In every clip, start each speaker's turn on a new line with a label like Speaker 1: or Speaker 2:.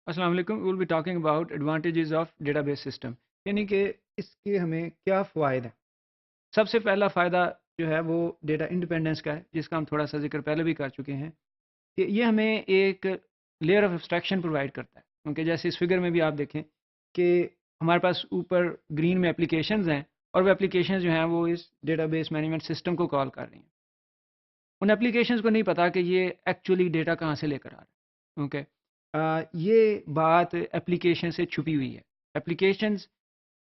Speaker 1: السلام علیکم. We will be talking about advantages of database system, یعنی کہ اس کے ہمیں کیا فوائد ہیں. سب سے پہلا فائدہ جو ہے وہ ڈیٹا انڈیپینڈنس کا ہے، جس کا ہم تھوڑا سا ذکر پہلے بھی کر چکے ہیں کہ یہ ہمیں ایک لیئر آف ایبسٹریکشن پرووائڈ کرتا ہے. کیونکہ جیسے اس فگر میں بھی آپ دیکھیں کہ ہمارے پاس اوپر گرین میں اپلیکیشنز ہیں، اور وہ اپلیکیشنز جو ہیں وہ اس ڈیٹا بیس مینجمنٹ سسٹم کو کال کر رہی ہیں. ان اپلیکیشنز کو نہیں پتا کہ یہ ایکچولی ڈیٹا کہاں سے لے کر آ رہا ہے. اوکے، یہ بات اپلیکیشن سے چھپی ہوئی ہے. اپلیکیشنز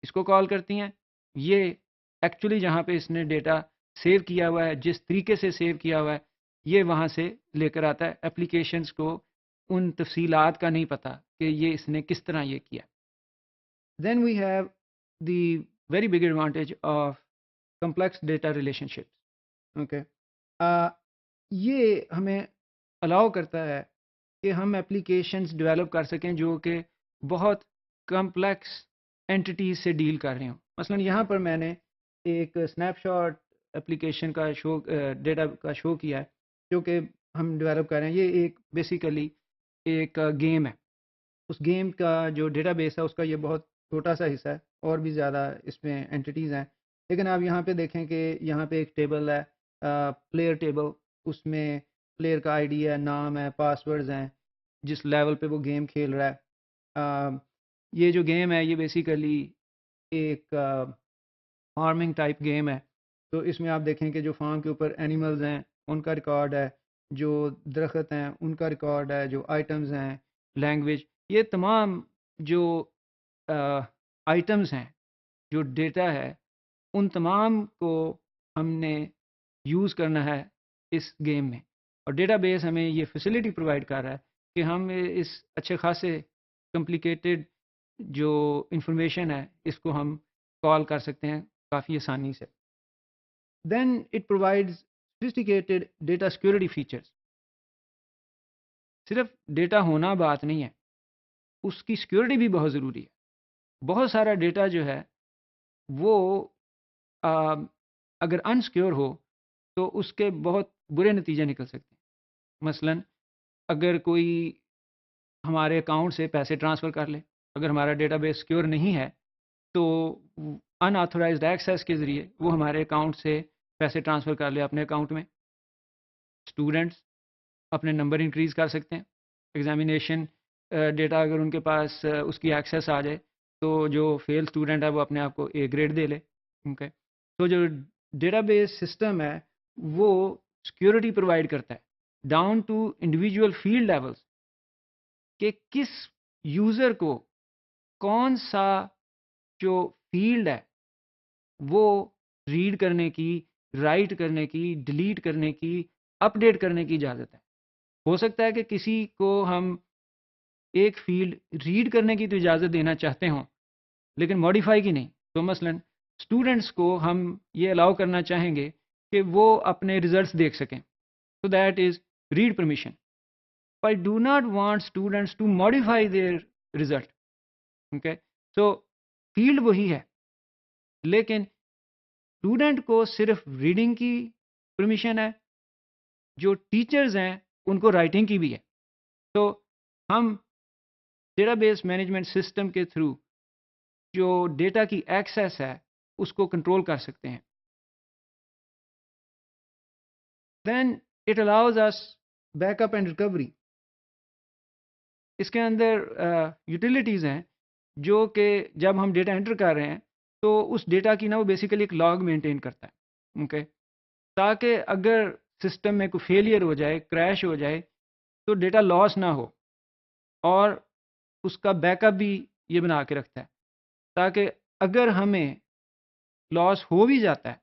Speaker 1: اس کو کال کرتی ہیں، یہ ایکچولی جہاں پہ اس نے ڈیٹا سیو کیا ہوا ہے، جس طریقے سے سیو کیا ہوا ہے، یہ وہاں سے لے کر آتا ہے. اپلیکیشنز کو ان تفصیلات کا نہیں پتا کہ یہ اس نے کس طرح یہ کیا. Then we have the very big advantage of complex data relationships. Okay, یہ ہمیں الاؤ کرتا ہے کہ ہم اپلیکیشنز ڈیولپ کر سکیں جو کہ بہت کمپلیکس اینٹیٹیز سے ڈیل کر رہے ہوں. مثلا یہاں پر میں نے ایک اسنیپ شاٹ اپلیکیشن کا شو، ڈیٹا کا شو کیا ہے جو کہ ہم ڈیولپ کر رہے ہیں. یہ ایک بیسیکلی ایک گیم ہے. اس گیم کا جو ڈیٹا بیس ہے اس کا یہ بہت چھوٹا سا حصہ ہے، اور بھی زیادہ اس میں اینٹیٹیز ہیں. لیکن آپ یہاں پہ دیکھیں کہ یہاں پہ ایک ٹیبل ہے، پلیئر ٹیبل. اس میں پلیئر کا آئی ڈی ہے، نام ہے، پاسورڈز ہیں، جس لیول پہ وہ گیم کھیل رہا ہے. یہ جو گیم ہے یہ بیسیکلی ایک فارمنگ ٹائپ گیم ہے. تو اس میں آپ دیکھیں کہ جو فارم کے اوپر اینیملز ہیں ان کا ریکارڈ ہے، جو درخت ہیں ان کا ریکارڈ ہے، جو آئٹمز ہیں، لینگویج، یہ تمام جو آئٹمز ہیں، جو ڈیٹا ہے، ان تمام کو ہم نے یوز کرنا ہے اس گیم میں. اور ڈیٹا بیس ہمیں یہ فیسلٹی پرووائڈ کر رہا ہے کہ ہم اس اچھے خاصے کمپلیکیٹڈ جو انفارمیشن ہے اس کو ہم کال کر سکتے ہیں کافی آسانی سے. Then it provides sophisticated data security features. صرف ڈیٹا ہونا بات نہیں ہے، اس کی سیکورٹی بھی بہت ضروری ہے. بہت سارا ڈیٹا جو ہے وہ اگر انسیکیور ہو تو اس کے بہت برے نتیجے نکل سکتے ہیں. مثلا اگر کوئی ہمارے اکاؤنٹ سے پیسے ٹرانسفر کر لے، اگر ہمارا ڈیٹا بیس سیکیور نہیں ہے تو ان آتھورائزڈ ایکسیس کے ذریعے وہ ہمارے اکاؤنٹ سے پیسے ٹرانسفر کر لے اپنے اکاؤنٹ میں. اسٹوڈنٹس اپنے نمبر انکریز کر سکتے ہیں. ایگزامینیشن ڈیٹا اگر ان کے پاس اس کی ایکسیس آ جائے تو جو فیل اسٹوڈنٹ ہے وہ اپنے آپ کو اے گریڈ دے لے. اوکے، تو جو ڈیٹا بیس سسٹم ہے وہ سیکیورٹی پرووائڈ کرتا ہے down to individual field levels, کہ کس یوزر کو کون سا جو فیلڈ ہے وہ ریڈ کرنے کی، رائٹ کرنے کی، ڈیلیٹ کرنے کی، اپ ڈیٹ کرنے کی اجازت ہے. ہو سکتا ہے کہ کسی کو ہم ایک فیلڈ ریڈ کرنے کی تو اجازت دینا چاہتے ہوں لیکن ماڈیفائی کی نہیں. تو مثلا اسٹوڈنٹس کو ہم یہ الاؤ کرنا چاہیں گے کہ وہ اپنے ریزلٹس دیکھ سکیں. So that is read permission. I do not want students to modify their result. Okay, so field وہی ہے لیکن اسٹوڈنٹ کو صرف ریڈنگ کی پرمیشن ہے، جو ٹیچرز ہیں ان کو رائٹنگ کی بھی ہے. تو ہم ڈیٹا بیس مینجمنٹ سسٹم کے تھرو جو ڈیٹا کی ایکسیس ہے اس کو کنٹرول کر سکتے ہیں. Then it allows us backup and recovery. اس کے اندر یوٹیلیٹیز ہیں جو کہ جب ہم ڈیٹا انٹر کر رہے ہیں تو اس ڈیٹا کی نا وہ بیسیکلی ایک لاگ مینٹین کرتا ہے. اوکے، تاکہ اگر سسٹم میں کوئی فیلئر ہو جائے، کریش ہو جائے تو ڈیٹا لاس نہ ہو. اور اس کا بیک اپ بھی یہ بنا کے رکھتا ہے تاکہ اگر ہمیں لاس ہو بھی جاتا ہے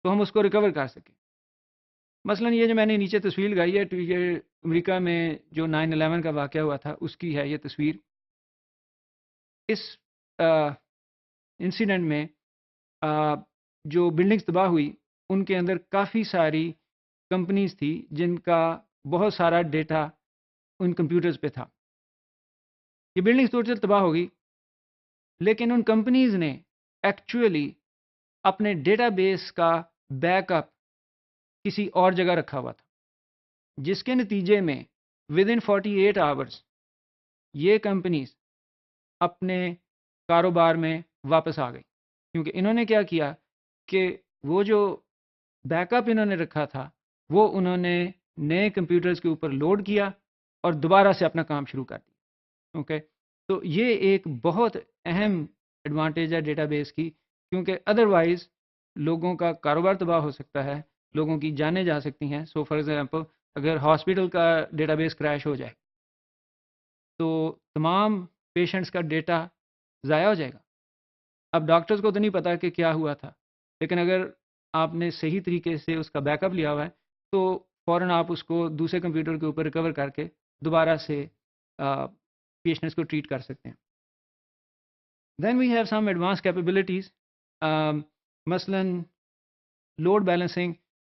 Speaker 1: تو ہم اس کو ریکور کر سکیں. مثلا یہ جو میں نے نیچے تصویر لگائی ہے یہ امریکہ میں جو 9/11 کا واقعہ ہوا تھا اس کی ہے یہ تصویر. اس انسیڈنٹ میں جو بلڈنگز تباہ ہوئی ان کے اندر کافی ساری کمپنیز تھی جن کا بہت سارا ڈیٹا ان کمپیوٹرز پہ تھا. یہ بلڈنگز ٹوٹل تباہ ہو گئی لیکن ان کمپنیز نے ایکچولی اپنے ڈیٹا بیس کا بیک اپ کسی اور جگہ رکھا ہوا تھا، جس کے نتیجے میں ود ان 48 آورس یہ کمپنیز اپنے کاروبار میں واپس آ گئی، کیونکہ انہوں نے کیا کیا کہ وہ جو بیک اپ انہوں نے رکھا تھا وہ انہوں نے نئے کمپیوٹرز کے اوپر لوڈ کیا اور دوبارہ سے اپنا کام شروع کر دیا. اوکے، تو یہ ایک بہت اہم ایڈوانٹیج ہے ڈیٹا بیس کی، کیونکہ ادروائز لوگوں کا کاروبار تباہ ہو سکتا ہے، لوگوں کی جانیں جا سکتی ہیں. سو فار ایگزامپل اگر ہاسپٹل کا ڈیٹا بیس کریش ہو جائے تو تمام پیشنٹس کا ڈیٹا ضائع ہو جائے گا. اب ڈاکٹرز کو تو نہیں پتا کہ کیا ہوا تھا، لیکن اگر آپ نے صحیح طریقے سے اس کا بیک اپ لیا ہوا ہے تو فوراً آپ اس کو دوسرے کمپیوٹر کے اوپر ریکور کر کے دوبارہ سے پیشنٹس کو ٹریٹ کر سکتے ہیں. Then we have some advance capabilities, مثلاً لوڈ بیلنسنگ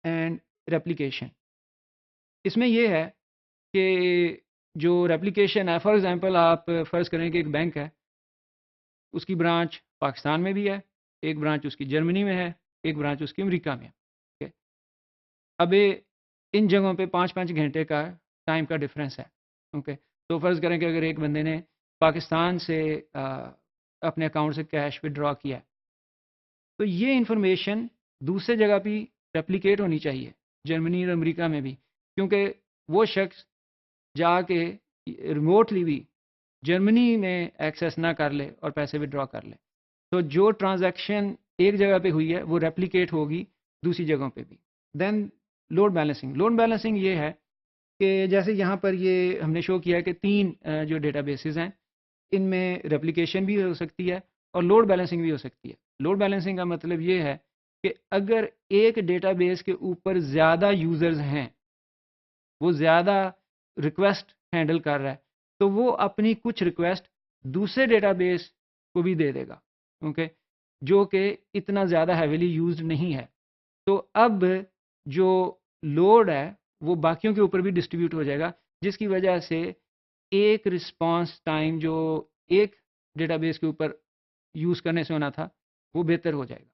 Speaker 1: اینڈ ریپلیکیشن. اس میں یہ ہے کہ جو ریپلیکیشن ہے، فار ایگزامپل آپ فرض کریں کہ ایک بینک ہے، اس کی برانچ پاکستان میں بھی ہے، ایک برانچ اس کی جرمنی میں ہے، ایک برانچ اس کی امریکہ میں ہے. اب ان جگہوں پہ 5-5 گھنٹے کا ٹائم کا ڈفرینس ہے. اوکے، تو فرض کریں کہ اگر ایک بندے نے پاکستان سے اپنے اکاؤنٹ سے کیش ودرا کیا تو یہ انفارمیشن دوسرے جگہ بھی ریپلیکیٹ ہونی چاہیے، جرمنی اور امریکہ میں بھی، کیونکہ وہ شخص جا کے ریموٹلی بھی جرمنی میں ایکسیس نہ کر لے اور پیسے ودرا کر لے. تو جو ٹرانزیکشن ایک جگہ پہ ہوئی ہے وہ ریپلیکیٹ ہوگی دوسری جگہوں پہ بھی. دین لوڈ بیلنسنگ. لوڈ بیلنسنگ یہ ہے کہ جیسے یہاں پر یہ ہم نے شو کیا کہ 3 جو ڈیٹا بیسز ہیں ان میں ریپلیکیشن بھی ہو سکتی ہے اور لوڈ بیلنسنگ بھی ہو سکتی ہے. لوڈ بیلنسنگ کا مطلب یہ ہے کہ اگر ایک ڈیٹا بیس کے اوپر زیادہ یوزرز ہیں، وہ زیادہ ریکویسٹ ہینڈل کر رہا ہے، تو وہ اپنی کچھ ریکویسٹ دوسرے ڈیٹا بیس کو بھی دے دے گا، اوکے، جو کہ اتنا زیادہ ہیویلی یوزڈ نہیں ہے. تو اب جو لوڈ ہے وہ باقیوں کے اوپر بھی ڈسٹریبیوٹ ہو جائے گا، جس کی وجہ سے ایک رسپانس ٹائم جو ایک ڈیٹا بیس کے اوپر یوز کرنے سے ہونا تھا وہ بہتر ہو جائے گا.